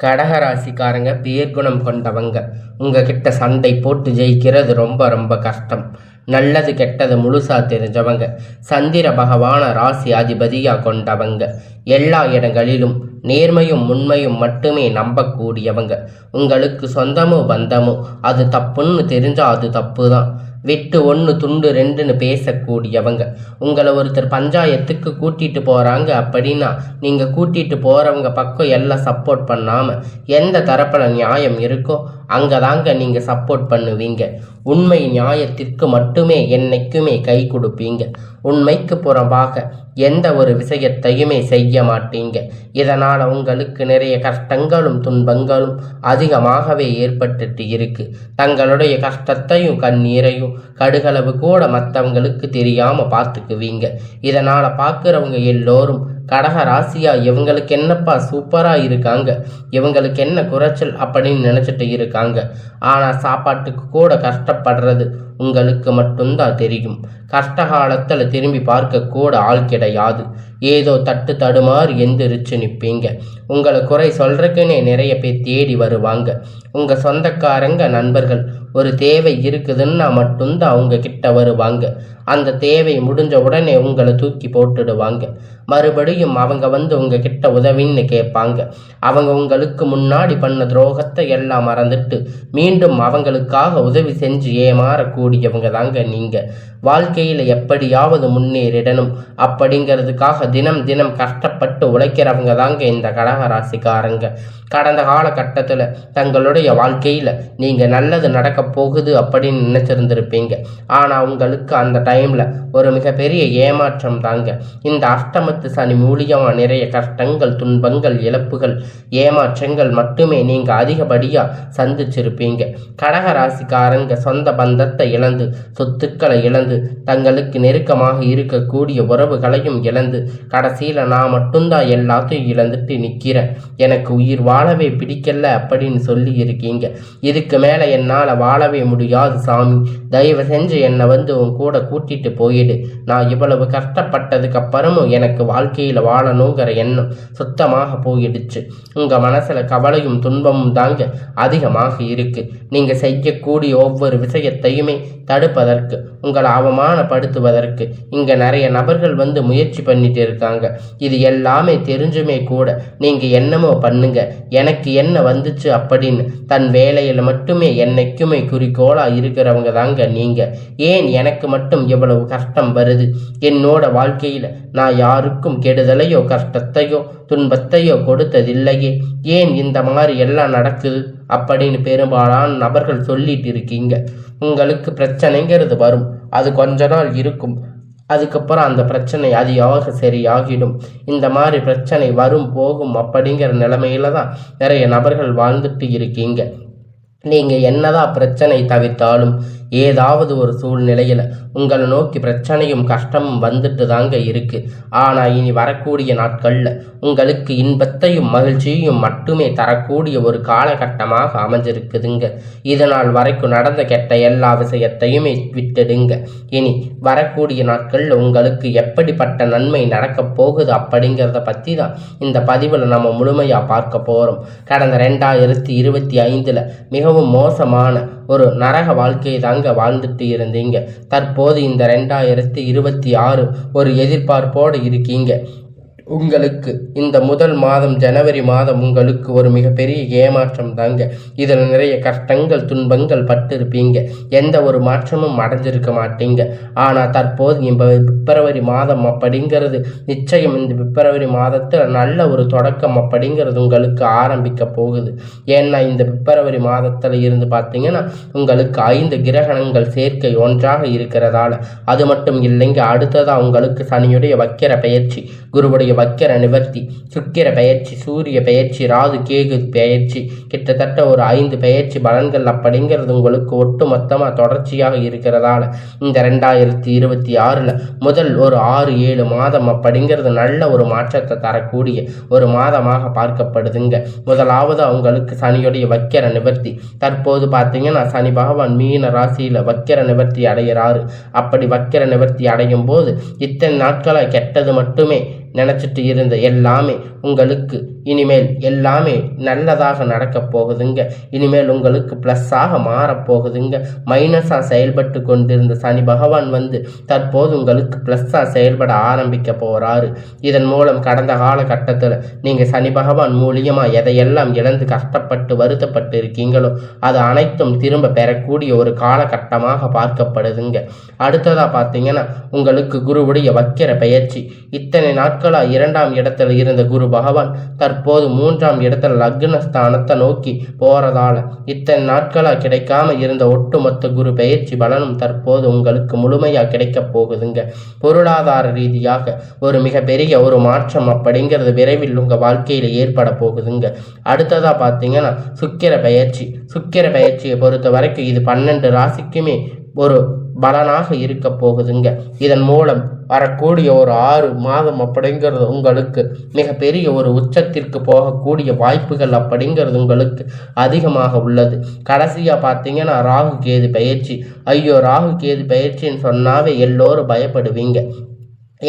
கடகராசிக்காரங்க பேர்குணம் கொண்டவங்க. உங்ககிட்ட சண்டை போட்டு ஜெயிக்கிறது ரொம்ப ரொம்ப கஷ்டம். நல்லது கெட்டது முழுசா தெரிஞ்சவங்க. சந்திர பகவான ராசி அதிபதியா கொண்டவங்க. எல்லா இடங்களிலும் நேர்மையும் உண்மையும் மட்டுமே நம்பக்கூடியவங்க. உங்களுக்கு சொந்தமோ பந்தமோ அது தப்புன்னு தெரிஞ்சா அது தப்பு தான். வெட்டு ஒன்று துண்டு ரெண்டுன்னு பேசக்கூடியவங்க. உங்களை ஒருத்தர் பஞ்சாயத்துக்கு கூட்டிட்டு போறாங்க அப்படின்னா நீங்க கூட்டிட்டு போறவங்க பக்கம் எல்லாம் சப்போர்ட் பண்ணாம எந்த தரப்புல நியாயம் இருக்கோ அங்கதாங்க நீங்க சப்போர்ட் பண்ணுவீங்க. உண்மை நியாயத்திற்கு மட்டுமே என்னைக்குமே கை கொடுப்பீங்க. உண்மைக்கு புறம்பாக எந்த ஒரு விஷயத்தையுமே செய்ய மாட்டீங்க. இதனால உங்களுக்கு நிறைய கஷ்டங்களும் துன்பங்களும் அதிகமாகவே ஏற்பட்டுட்டு இருக்கு. தங்களுடைய கஷ்டத்தையும் கண்ணீரையும் கடுகளவு கூட மற்றவங்களுக்கு தெரியாம பார்த்துக்குவீங்க. இதனால பார்க்குறவங்க எல்லோரும் கடக ராசியா இவங்களுக்கு என்னப்பா சூப்பரா இருக்காங்க, இவங்களுக்கு என்ன குறைச்சல் அப்படின்னு நினைச்சிட்டு இருக்காங்க. ஆனா சாப்பாட்டுக்கு கூட கஷ்டப்படுறது உங்களுக்கு மட்டும்தான் தெரியும். கஷ்ட காலத்துல திரும்பி பார்க்க கூட ஆள் கிடையாது. ஏதோ தட்டு தடுமாறு எந்திரிச்சு நிற்பீங்க. உங்களை குறை சொல்றதுக்குன்னே நிறைய பேர் தேடி வருவாங்க. உங்க சொந்தக்காரங்க நண்பர்கள் ஒரு தேவை இருக்குதுன்னா மட்டும்தான் அவங்க கிட்ட வருவாங்க. அந்த தேவை முடிஞ்ச உடனே உங்களை தூக்கி போட்டுடுவாங்க. மறுபடியும் அவங்க வந்து உங்ககிட்ட உதவின்னு கேட்பாங்க. அவங்க உங்களுக்கு முன்னாடி பண்ண துரோகத்தை எல்லாம் மறந்துட்டு மீண்டும் அவங்களுக்காக உதவி செஞ்சு ஏமாறக்கூடியவங்க தாங்க நீங்க. வாழ்க்கையில எப்படியாவது முன்னேறிடணும் அப்படிங்கிறதுக்காக தினம் தினம் கஷ்டப்பட்டு உழைக்கிறவங்க தாங்க இந்த கடகராசிக்காரங்க. கடந்த காலகட்டத்தில் தங்களுடைய வாழ்க்கையில நீங்க நல்லது நடக்க போகுது அப்படின்னு நினைச்சிருந்திருப்பீங்க. ஆனா உங்களுக்கு அந்த டைம்ல ஒரு மிகப்பெரிய ஏமாற்றம் தாங்க. இந்த அஷ்டமத்து சனி மூலியமா நிறைய கஷ்டங்கள் துன்பங்கள் இழப்புகள் ஏமாற்றங்கள் மட்டுமே நீங்க அதிகப்படியா சந்திச்சிருப்பீங்க. கடகராசிக்காரங்க சொந்த பந்தத்தை இழந்து சொத்துக்களை இழந்து தங்களுக்கு நெருக்கமாக இருக்கக்கூடிய உறவுகளையும் இழந்து கடைசியில நான் மட்டும்தான் எல்லாத்தையும் இழந்துட்டு நிக்கிறேன், எனக்கு உயிர் வாழவே பிடிக்கல அப்படின்னு சொல்லி இருக்கீங்க. இதுக்கு மேல என்னால வாழவே முடியாது சாமி, தயவு செஞ்சு என்னை வந்து உன் கூட கூட்டிட்டு போயிடு. நான் இவ்வளவு கஷ்டப்பட்டதுக்கு அப்புறமும் எனக்கு வாழ்க்கையில வாழணுங்கிற எண்ணம் சுத்தமாக போயிடுச்சு. உங்க மனசுல கவலையும் துன்பமும் தாங்க அதிகமாக இருக்கு. நீங்க செய்யக்கூடிய ஒவ்வொரு விஷயத்தையுமே தடுப்பதற்கு உங்களை அவமானப்படுத்துவதற்கு இங்க நிறைய நபர்கள் வந்து முயற்சி பண்ணிட்டு இருக்காங்க. இது எல்லாமே தெரிஞ்சுமே கூட நீங்க என்னமோ பண்ணுங்க, எனக்கு என்ன வந்துச்சு அப்படின்னு தன் வேலையில மட்டுமே என்னைக்குமே குறிக்கோளா இருக்கிறவங்க தாங்க நீங்க. ஏன் எனக்கு மட்டும் எவ்வளவு கஷ்டம் வருது, என்னோட வாழ்க்கையில நான் யாருக்கும் கெடுதலையோ கஷ்டத்தையோ துன்பத்தையோ கொடுத்ததில்லையே, ஏன் இந்த மாதிரி எல்லாம் நடக்குது அப்படின்னு பெரும்பாலான நபர்கள் சொல்லிட்டு இருக்கீங்க. உங்களுக்கு பிரச்சனைங்கிறது வரும், அது கொஞ்ச நாள் இருக்கும், அதுக்கப்புறம் அந்த பிரச்சனை அதிகமாக சரியாகிடும். இந்த மாதிரி பிரச்சனை வரும் போகும் அப்படிங்கிற நிலைமையில தான் நிறைய நபர்கள் வாழ்ந்துட்டு இருக்கீங்க. நீங்க என்னதான் பிரச்சனை தவிர்த்தாலும் ஏதாவது ஒரு சூழ்நிலையில உங்களை நோக்கி பிரச்சனையும் கஷ்டமும் வந்துட்டு தாங்க இருக்கு. ஆனா இனி வரக்கூடிய நாட்கள்ல உங்களுக்கு இன்பத்தையும் மகிழ்ச்சியையும் மட்டுமே தரக்கூடிய ஒரு காலகட்டமாக அமைஞ்சிருக்குதுங்க. இதனால் வரைக்கும் நடந்த கெட்ட எல்லா விஷயத்தையுமே விட்டுடுங்க. இனி வரக்கூடிய நாட்கள்ல உங்களுக்கு எப்படிப்பட்ட நன்மை நடக்க போகுது அப்படிங்கிறத பத்தி தான் இந்த பதிவுல நம்ம முழுமையா பார்க்க போறோம். கடந்த 2025 மிகவும் மோசமான ஒரு நரக வாழ்க்கையை தாங்க வாழ்ந்துட்டு இருந்தீங்க. தற்போது இந்த 2026 ஒரு எதிர்பார்ப்போடு இருக்கீங்க. உங்களுக்கு இந்த முதல் மாதம் ஜனவரி மாதம் உங்களுக்கு ஒரு மிகப்பெரிய ஏமாற்றம் தாங்க. இதில் நிறைய கஷ்டங்கள் துன்பங்கள் பட்டிருப்பீங்க. எந்த ஒரு மாற்றமும் அடைஞ்சிருக்க மாட்டீங்க. ஆனால் தற்போது இந்த பிப்ரவரி மாதம் அப்படிங்கிறது நிச்சயம் இந்த பிப்ரவரி மாதத்தில் நல்ல ஒரு தொடக்கம் அப்படிங்கிறது உங்களுக்கு ஆரம்பிக்க போகுது. ஏன்னா இந்த பிப்ரவரி மாதத்தில் இருந்து பார்த்தீங்கன்னா உங்களுக்கு 5 கிரகணங்கள் சேர்க்கை ஒன்றாக இருக்கிறதால அது மட்டும் இல்லைங்க. அடுத்ததாக உங்களுக்கு சனியுடைய வக்கிர பெயர்ச்சி, குருவுடைய வக்கிர நிவர்த்தி, சுக்கிர பெயர்ச்சி, சூரிய பெயர்ச்சி, ராகு கேது பெயர்ச்சி, கிட்டத்தட்ட ஒரு 5 பெயர்ச்சி பலன்கள் அப்படிங்கிறது உங்களுக்கு ஒட்டு மொத்தமாக தொடர்ச்சியாக இருக்கிறதால இந்த 2026 முதல் ஒரு 6-7 மாதம் அப்படிங்கிறது நல்ல ஒரு மாற்றத்தை தரக்கூடிய ஒரு மாதமாக பார்க்கப்படுதுங்க. முதலாவது அவங்களுக்கு சனியுடைய வக்கிர நிவர்த்தி. தற்போது பார்த்தீங்கன்னா சனி பகவான் மீன ராசியில வக்கிர நிவர்த்தி அடைகிறாரு. அப்படி வக்கிர நிவர்த்தி அடையும் போது இத்தனை நாட்களாக கெட்டது மட்டுமே நினைச்சிட்டு இருந்த எல்லாமே உங்களுக்கு இனிமேல் எல்லாமே நல்லதாக நடக்க போகுதுங்க. இனிமேல் உங்களுக்கு ப்ளஸ்ஸாக மாறப்போகுதுங்க. மைனஸாக செயல்பட்டு கொண்டிருந்த சனி பகவான் வந்து தற்போது உங்களுக்கு ப்ளஸ்ஸாக செயல்பட ஆரம்பிக்க போகிறாரு. இதன் மூலம் கடந்த காலகட்டத்தில் நீங்கள் சனி பகவான் மூலியமாக எதையெல்லாம் இழந்து கஷ்டப்பட்டு வருத்தப்பட்டு இருக்கீங்களோ அது அனைத்தும் திரும்ப பெறக்கூடிய ஒரு காலகட்டமாக பார்க்கப்படுதுங்க. அடுத்ததாக பார்த்தீங்கன்னா உங்களுக்கு குருவுடைய வக்கிர பெயர்ச்சி. இத்தனை நாட்களாக 2ஆம் இடத்துல இருந்த குரு பகவான் தற்போது 3ஆம் இடத்துல லக்னஸ்தானத்தை நோக்கி போறதால இத்தனை நாட்களாக கிடைக்காம இருந்த ஒட்டுமொத்த குரு பெயர்ச்சி பலனும் தற்போது உங்களுக்கு முழுமையாக கிடைக்க போகுதுங்க. பொருளாதார ரீதியாக ஒரு மிகப்பெரிய ஒரு மாற்றம் அப்படிங்கிறது விரைவில் உங்க வாழ்க்கையில ஏற்பட போகுதுங்க. அடுத்ததா பார்த்தீங்கன்னா சுக்கிர பெயர்ச்சியை பொறுத்த வரைக்கும் இது 12 ராசிக்குமே ஒரு பலனாக இருக்க போகுதுங்க. இதன் மூலம் வரக்கூடிய ஒரு 6 மாதம் அப்படிங்கிறது உங்களுக்கு மிகப்பெரிய ஒரு உச்சத்திற்கு போகக்கூடிய வாய்ப்புகள் அப்படிங்கிறது உங்களுக்கு அதிகமாக உள்ளது. கடைசியாக பார்த்தீங்கன்னா ராகு கேது பயிற்சி. ஐயோ, ராகு கேது பயிற்சின்னு சொன்னாவே எல்லோரும் பயப்படுவீங்க.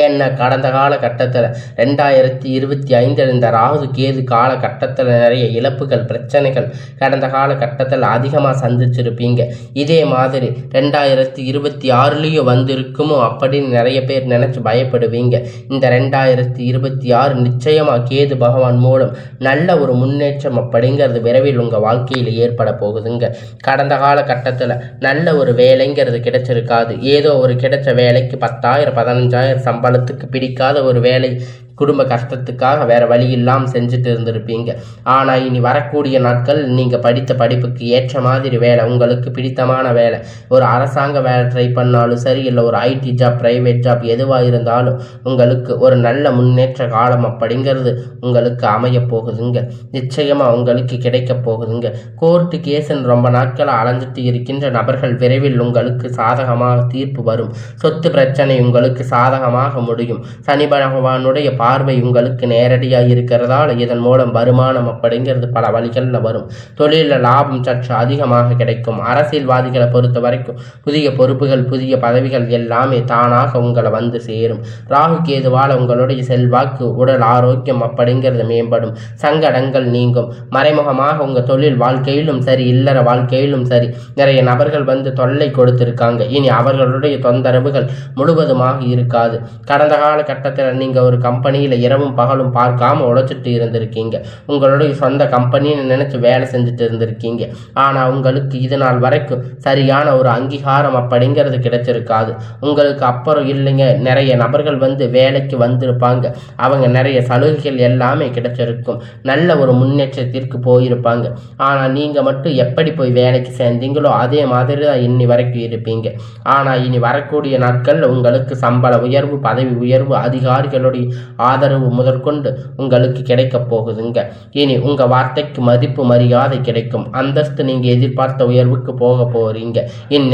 ஏன்னா கடந்த காலகட்டத்தில் 2025 இந்த ராகு கேது காலகட்டத்தில் நிறைய இழப்புகள் பிரச்சனைகள் கடந்த காலகட்டத்தில் அதிகமாக சந்திச்சிருப்பீங்க. இதே மாதிரி 2026 வந்திருக்குமோ அப்படின்னு நிறைய பேர் நினச்சி பயப்படுவீங்க. இந்த 2026 நிச்சயமாக கேது பகவான் மூலம் நல்ல ஒரு முன்னேற்றம் அப்படிங்கிறது விரைவில் உங்கள் வாழ்க்கையில் ஏற்பட போகுதுங்க. கடந்த காலகட்டத்தில் நல்ல ஒரு வேலைங்கிறது கிடைச்சிருக்காது. ஏதோ ஒரு கிடைச்ச வேலைக்கு 10,000 15,000 சம்பளத்துக்கு பிடிக்காத ஒரு வேலை குடும்ப கஷ்டத்துக்காக வேற வழி இல்லாமல் செஞ்சுட்டு இருந்திருப்பீங்க. ஆனால் இனி வரக்கூடிய நாட்கள் நீங்கள் படித்த படிப்புக்கு ஏற்ற மாதிரி வேலை, உங்களுக்கு பிடித்தமான வேலை, ஒரு அரசாங்க வேலை ட்ரை பண்ணாலும் சரி, இல்லை ஒரு ஐடி ஜாப், பிரைவேட் ஜாப் எதுவாக இருந்தாலும் உங்களுக்கு ஒரு நல்ல முன்னேற்ற காலம் அப்படிங்கிறது உங்களுக்கு அமைய போகுதுங்க. நிச்சயமாக உங்களுக்கு கிடைக்க போகுதுங்க. கோர்ட்டு கேஸுன்னு ரொம்ப நாட்களை அலைஞ்சிட்டு இருக்கின்ற நபர்கள் விரைவில் உங்களுக்கு சாதகமாக தீர்ப்பு வரும். சொத்து பிரச்சனை உங்களுக்கு சாதகமாக முடியும். சனி பகவானுடைய பார்வை உங்களுக்கு நேரடியாக இருக்கிறதால இதன் மூலம் வருமானம் அப்படிங்கிறது பல வழிகளில் வரும். தொழிலில் லாபம் சற்று அதிகமாக கிடைக்கும். அரசியல்வாதிகளை பொறுத்த வரைக்கும் புதிய பொறுப்புகள், புதிய பதவிகள் எல்லாமே தானாக உங்களை வந்து சேரும். ராகு கேதுவால் உங்களுடைய செல்வாக்கு, உடல் ஆரோக்கியம் அப்படிங்கிறது மேம்படும். சங்கடங்கள் நீங்கும். மறைமுகமாக உங்கள் தொழில் வாழ்க்கையிலும் சரி, இல்லற வாழ்க்கையிலும் சரி நிறைய நபர்கள் வந்து தொல்லை கொடுத்திருக்காங்க. இனி அவர்களுடைய தொந்தரவுகள் முழுவதுமாக இருக்காது. கடந்த காலகட்டத்தில் நீங்கள் ஒரு கம்பெனியில் இரவும் பகலும் பார்க்காம உழைச்சிட்டு இருந்திருக்கீங்க. உங்களுடைய சொந்த கம்பெனின்னு நினைச்சு வேலை செஞ்சுட்டு இருந்திருக்கீங்க. ஆனால் உங்களுக்கு இது நாள் வரைக்கும் சரியான ஒரு அங்கீகாரம் அப்படிங்கிறது கிடைச்சிருக்காது. உங்களுக்கு அப்புறம் இல்லைங்க, நிறைய நபர்கள் வந்து வேலைக்கு வந்திருப்பாங்க. அவங்க நிறைய சலுகைகள் எல்லாமே கிடைச்சிருக்கும். நல்ல ஒரு முன்னேற்றத்திற்கு போயிருப்பாங்க. ஆனால் நீங்கள் மட்டும் எப்படி போய் வேலைக்கு சேர்ந்தீங்களோ அதே மாதிரி தான் இன்னி வரைக்கும் இருப்பீங்க. ஆனால் இனி வரக்கூடிய நாட்கள் உங்களுக்கு சம்பள உயர்வு, பதவி உயர்வு, அதிகாரிகளுடைய ஆதரவு முதற்கொண்டு உங்களுக்கு கிடைக்க போகுதுங்க. இனி உங்க வார்த்தைக்கு மதிப்பு மரியாதை கிடைக்கும். அந்தஸ்து நீங்க எதிர்பார்த்த உயர்வுக்கு போக போறீங்க.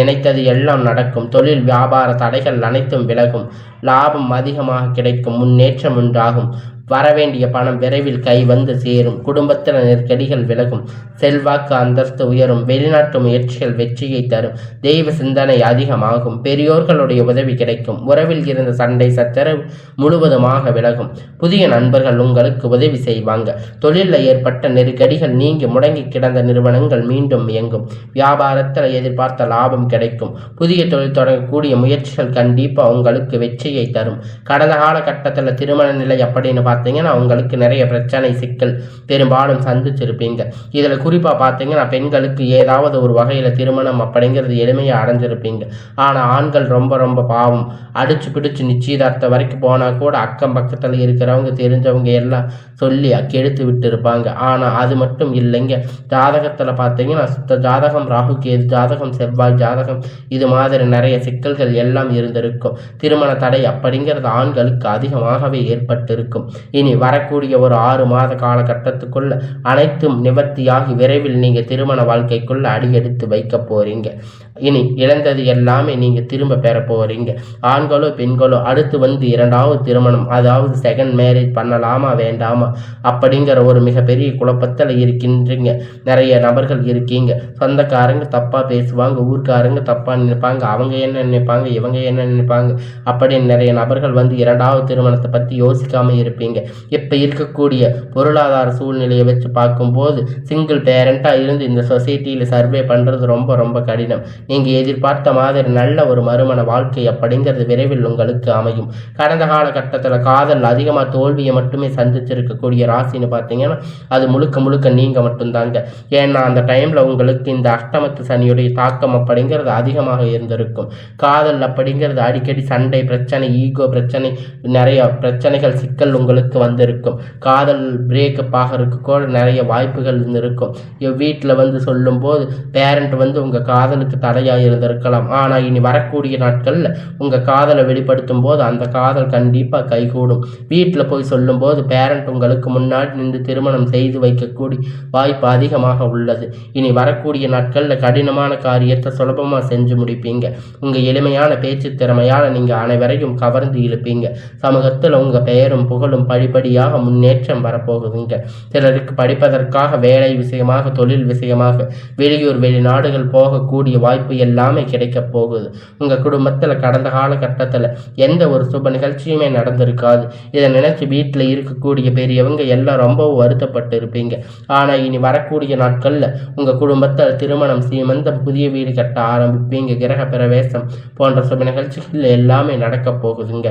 நினைத்தது எல்லாம் நடக்கும். தொழில் வியாபார தடைகள் அனைத்தும் விலகும். லாபம் அதிகமாக கிடைக்கும். முன்னேற்றம் உண்டாகும். வரவேண்டிய பணம் விரைவில் கை வந்து சேரும். குடும்பத்தில் நெருக்கடிகள் விலகும். செல்வாக்கு அந்தஸ்து உயரும். வெளிநாட்டு முயற்சிகள் வெற்றியை தரும். தெய்வ சிந்தனை அதிகமாகும். பெரியோர்களுடைய உதவி கிடைக்கும். உறவில் இருந்த சண்டை சச்சரவு முழுவதுமாக விலகும். புதிய நண்பர்கள் உங்களுக்கு உதவி செய்வாங்க. தொழிலில் ஏற்பட்ட நெருக்கடிகள் நீங்கி முடங்கி கிடந்த நிறுவனங்கள் மீண்டும் இயங்கும். வியாபாரத்தில் எதிர்பார்த்த லாபம் கிடைக்கும். புதிய தொழில் தொடங்கக்கூடிய முயற்சிகள் கண்டிப்பாக உங்களுக்கு வெற்றியை தரும். கடந்த காலகட்டத்தில் திருமண நிலை அப்படின்னு பார்த்தீங்கன்னா உங்களுக்கு நிறைய பிரச்சனை சிக்கல் பெரும்பாலும் சந்திச்சிருப்பீங்க. இதில் குறிப்பாக பார்த்தீங்கன்னா பெண்களுக்கு ஏதாவது ஒரு வகையில் திருமணம் அப்படிங்கிறது எளிமையாக அடைஞ்சிருப்பீங்க. ஆனால் ஆண்கள் ரொம்ப ரொம்ப பாவம். அடிச்சு பிடிச்சு நிச்சயதார்த்தம் வரைக்கும் போனால் கூட அக்கம் பக்கத்தில் இருக்கிறவங்க தெரிஞ்சவங்க எல்லாம் சொல்லி கெடுத்து விட்டு இருப்பாங்க. ஆனால் அது மட்டும் இல்லைங்க. ஜாதகத்தில் பார்த்தீங்கன்னா சுத்த ஜாதகம், ராகு கேது ஜாதகம், செவ்வாய் ஜாதகம், இது மாதிரி நிறைய சிக்கல்கள் எல்லாம் இருந்திருக்கும். திருமண தடை அப்படிங்கிறது ஆண்களுக்கு அதிகமாகவே ஏற்பட்டிருக்கும். இனி வரக்கூடிய ஒரு 6 மாத காலகட்டத்துக்குள்ள அனைத்தும் நிவர்த்தியாகி விரைவில் நீங்க திருமண வாழ்க்கைக்குள்ள அடியெடுத்து வைக்க போறீங்க. இனி இழந்தது எல்லாமே நீங்க திரும்ப பெற போறீங்க. ஆண்களோ பெண்களோ அடுத்து வந்து 2வது திருமணம், அதாவது செகண்ட் மேரேஜ் பண்ணலாமா வேண்டாமா அப்படிங்கிற ஒரு மிகப்பெரிய குழப்பத்தில் இருக்கின்றீங்க. நிறைய நபர்கள் இருக்கீங்க. சொந்தக்காரங்க தப்பா பேசுவாங்க, ஊர்க்காரங்க தப்பா நினைப்பாங்க, அவங்க என்ன நினைப்பாங்க, இவங்க என்ன நினைப்பாங்க அப்படின்னு நிறைய நபர்கள் வந்து 2வது திருமணத்தை பத்தி யோசிக்காம இருப்பீங்க. முடிப்பீங்க. இப்போ இருக்கக்கூடிய பொருளாதார சூழ்நிலையை வச்சு பார்க்கும்போது சிங்கிள் பேரண்டாக இருந்து இந்த சொசைட்டியில் சர்வே பண்ணுறது ரொம்ப ரொம்ப கடினம். நீங்கள் எதிர்பார்த்த மாதிரி நல்ல ஒரு மறுமண வாழ்க்கை அப்படிங்கிறது விரைவில் உங்களுக்கு அமையும். கடந்த காலகட்டத்தில் காதல் அதிகமாக தோல்வியை மட்டுமே சந்திச்சிருக்கக்கூடிய ராசின்னு பார்த்தீங்கன்னா அது முழுக்க முழுக்க நீங்கள் மட்டும்தாங்க. ஏன்னா அந்த டைமில் உங்களுக்கு இந்த அஷ்டமத்து சனியுடைய தாக்கம் அப்படிங்கிறது அதிகமாக இருந்திருக்கும். காதல் அப்படிங்கிறது அடிக்கடி சண்டை பிரச்சனை, ஈகோ பிரச்சனை, நிறைய பிரச்சனைகள், சிக்கல் உங்களுக்கு வந்திருக்கும். காதல் பிரேக்கப் ஆகிறதுக்கு கூட நிறைய வாய்ப்புகள் இருந்திருக்கும். வீட்டில் வந்து சொல்லும்போது பேரண்ட் வந்து உங்கள் காதலுக்கு தடையாக இருந்திருக்கலாம். ஆனால் இனி வரக்கூடிய நாட்களில் உங்கள் காதலை வெளிப்படுத்தும் போது அந்த காதல் கண்டிப்பாக கைகூடும். வீட்டில் போய் சொல்லும்போது பேரண்ட் உங்களுக்கு முன்னாடி நின்று திருமணம் செய்து வைக்கக்கூடிய வாய்ப்பு அதிகமாக உள்ளது. இனி வரக்கூடிய நாட்களில் கடினமான காரியத்தை சுலபமாக செஞ்சு முடிப்பீங்க. உங்கள் எளிமையான பேச்சு திறமையால் நீங்கள் அனைவரையும் கவர்ந்து இழுப்பீங்க. சமூகத்தில் உங்கள் பெயரும் புகழும் படிப்படியாக முன்னேற்றம் வரப்போகுதுங்க. சிலருக்கு படிப்பதற்காக வேலை விஷயமாக, தொழில் விஷயமாக வெளியூர் வெளிநாடுகள் போகக்கூடிய வாய்ப்பு எல்லாமே கிடைக்க போகுது. உங்கள் குடும்பத்தில் கடந்த காலகட்டத்தில் எந்த ஒரு சுப நிகழ்ச்சியுமே நடந்திருக்காது. இதை நினைச்சு வீட்டில் இருக்கக்கூடிய பெரியவங்க எல்லாம் ரொம்பவும் வருத்தப்பட்டு இருப்பீங்க. ஆனால் இனி வரக்கூடிய நாட்களில் உங்கள் குடும்பத்தில் திருமணம், சீமந்தம், புதிய வீடு கட்ட ஆரம்பிப்பீங்க. கிரக பிரவேசம் போன்ற சுப நிகழ்ச்சிகள் எல்லாமே நடக்க போகுதுங்க.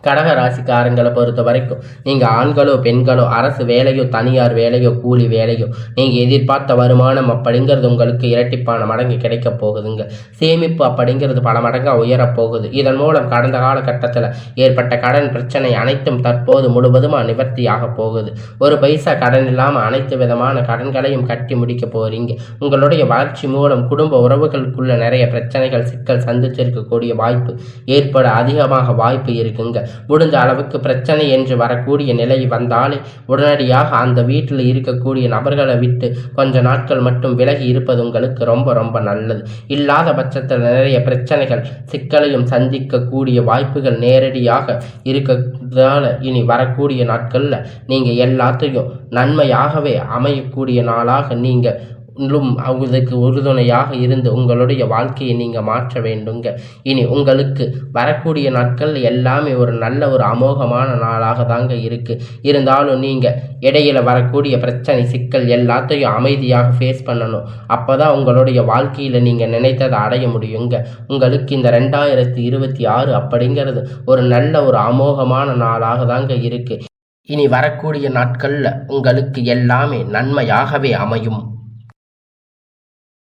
கடக ராசிக்காரங்களை பொறுத்த வரைக்கும் நீங்கள் ஆண்களோ பெண்களோ, அரசு வேலையோ தனியார் வேலையோ கூலி வேலையோ, நீங்கள் எதிர்பார்த்த வருமானம் அப்படிங்கிறது உங்களுக்கு இரட்டிப்பான மடங்கு கிடைக்க போகுதுங்க. சேமிப்பு அப்படிங்கிறது பல மடங்காக உயரப்போகுது. இதன் மூலம் கடந்த காலகட்டத்தில் ஏற்பட்ட கடன் பிரச்சனை அனைத்தும் தற்போது முழுவதுமாக நிவர்த்தி ஆக போகுது. ஒரு பைசா கடன் இல்லாமல் அனைத்து விதமான கடன்களையும் கட்டி முடிக்க போகிறீங்க. உங்களுடைய வளர்ச்சி மூலம் குடும்ப உறவுகளுக்குள்ள நிறைய பிரச்சனைகள், சிக்கல் சந்திச்சிருக்கக்கூடிய வாய்ப்பு ஏற்பட அதிகமாக வாய்ப்பு இருக்குங்க. முடிஞ்ச அளவுக்கு பிரச்சனை என்று வரக்கூடிய நிலை வந்தாலே உடனடியாக அந்த வீட்டில் இருக்கக்கூடிய நபர்களை விட்டு கொஞ்ச நாட்கள் மட்டும் விலகி இருப்பது உங்களுக்கு ரொம்ப ரொம்ப நல்லது. இல்லாத பட்சத்தில் நிறைய பிரச்சனைகள், சிக்கலையும் சந்திக்கக்கூடிய வாய்ப்புகள் நேரடியாக இருக்கிறதால இனி வரக்கூடிய நாட்களில் நீங்கள் எல்லாத்தையும் நன்மையாகவே அமையக்கூடிய நாளாக நீங்கள் அதுக்கு உறுதுணையாக இருந்து உங்களுடைய வாழ்க்கையை நீங்கள் மாற்ற வேண்டுங்க. இனி உங்களுக்கு வரக்கூடிய நாட்கள் எல்லாமே ஒரு நல்ல ஒரு அமோகமான நாளாக தாங்க இருக்குது. இருந்தாலும் நீங்கள் இடையில வரக்கூடிய பிரச்சனை, சிக்கல் எல்லாத்தையும் அமைதியாக ஃபேஸ் பண்ணணும். அப்போ தான் உங்களுடைய வாழ்க்கையில் நீங்கள் நினைத்ததை அடைய முடியுங்க. உங்களுக்கு இந்த 2026 அப்படிங்கிறது ஒரு நல்ல ஒரு அமோகமான நாளாக தாங்க இருக்குது. இனி வரக்கூடிய நாட்களில் உங்களுக்கு எல்லாமே நன்மையாகவே அமையும்.